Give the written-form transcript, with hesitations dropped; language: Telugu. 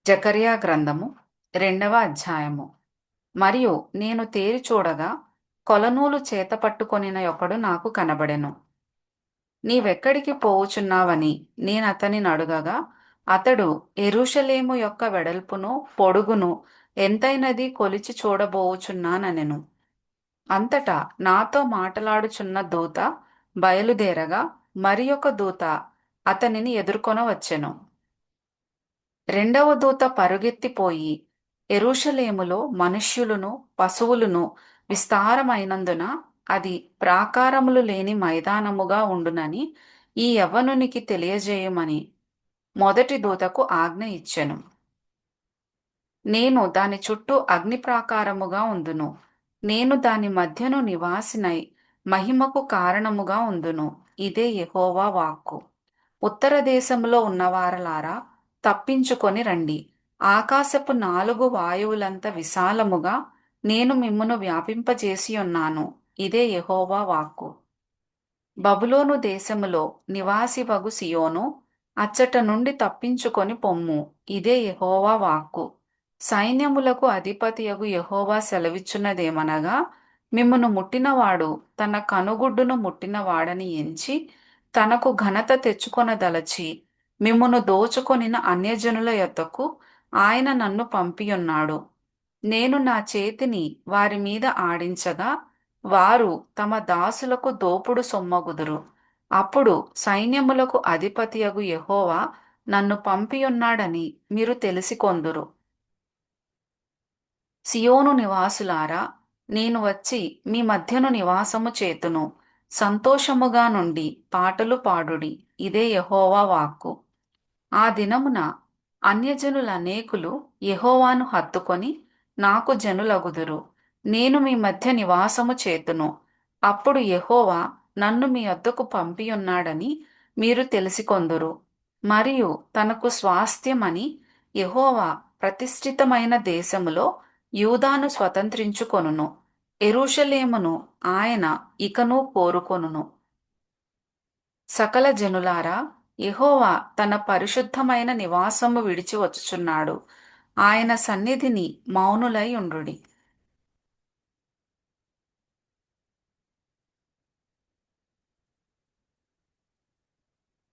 జకర్యా గ్రంథము 2వ అధ్యాయము. మరియు నేను తేరి చూడగా కొలనూలు చేత పట్టుకొనిన ఒకడు నాకు కనబడెను. నీవెక్కడికి పోవుచున్నావని నేనతనిని అడుగగా, అతడు యెరూషలేము యొక్క వెడల్పును పొడుగును ఎంతైనది కొలిచి చూడబోవుచున్నానెను. అంతటా నాతో మాటలాడుచున్న దూత బయలుదేరగా మరియొక దూత అతనిని ఎదుర్కొనవచ్చెను. రెండవ దూత పరుగెత్తిపోయి యెరూషలేములో మనుష్యులను పశువులను విస్తారమైనందున అది ప్రాకారములు లేని మైదానముగా ఉండునని ఈ యవ్వనునికి తెలియజేయమని మొదటి దూతకు ఆజ్ఞ ఇచ్చెను. నేను దాని చుట్టూ అగ్ని ప్రాకారముగా ఉందును. నేను దాని మధ్యను నివాసినై మహిమకు కారణముగా ఉందును. ఇదే యెహోవా వాక్కు. ఉత్తర దేశములో ఉన్నవారలారా, తప్పించుకొని రండి. ఆకాశపు 4 వాయువులంత విశాలముగా నేను మిమ్మును వ్యాపింపజేసియున్నాను. ఇదే యెహోవా వాక్కు. బబులోను దేశములో నివాసివగు సియోను, అచ్చట నుండి తప్పించుకొని పొమ్ము. ఇదే యెహోవా వాక్కు. సైన్యములకు అధిపతియగు యెహోవా సెలవిచ్చున్నదేమనగా, మిమ్మును ముట్టినవాడు తన కనుగుడ్డును ముట్టినవాడని ఎంచి తనకు ఘనత తెచ్చుకొనదలచి మిమ్మును దోచుకొనిన అన్యజనుల యొద్దకు ఆయన నన్ను పంపియున్నాడు. నేను నా చేతిని వారి మీద ఆడించగా వారు తమ దాసులకు దోపుడు సొమ్మగుదురు. అప్పుడు సైన్యములకు అధిపతియగు యెహోవా నన్ను పంపియున్నాడని మీరు తెలిసికొందురు. సియోను నివాసులారా, నేను వచ్చి మీ మధ్యను నివాసము చేతును. సంతోషముగా నుండి పాటలు పాడుడి. ఇదే యెహోవా వాక్కు. ఆ దినమున అన్యజనులనేకులు యెహోవాను హత్తుకొని నాకు జనులగుదురు. నేను మీ మధ్య నివాసము చేతును. అప్పుడు యెహోవా నన్ను మీ వద్దకు పంపియున్నాడని మీరు తెలిసికొందురు. మరియు తనకు స్వాస్థ్యమని యెహోవా ప్రతిష్ఠితమైన దేశములో యూదాను స్వతంత్రించుకొనును. యెరూషలేమును ఆయన ఇకను కోరుకొనును. సకల జనులారా, యెహోవా తన పరిశుద్ధమైన నివాసము విడిచి వచ్చుచున్నాడు. ఆయన సన్నిధిని మౌనులై ఉండుడి.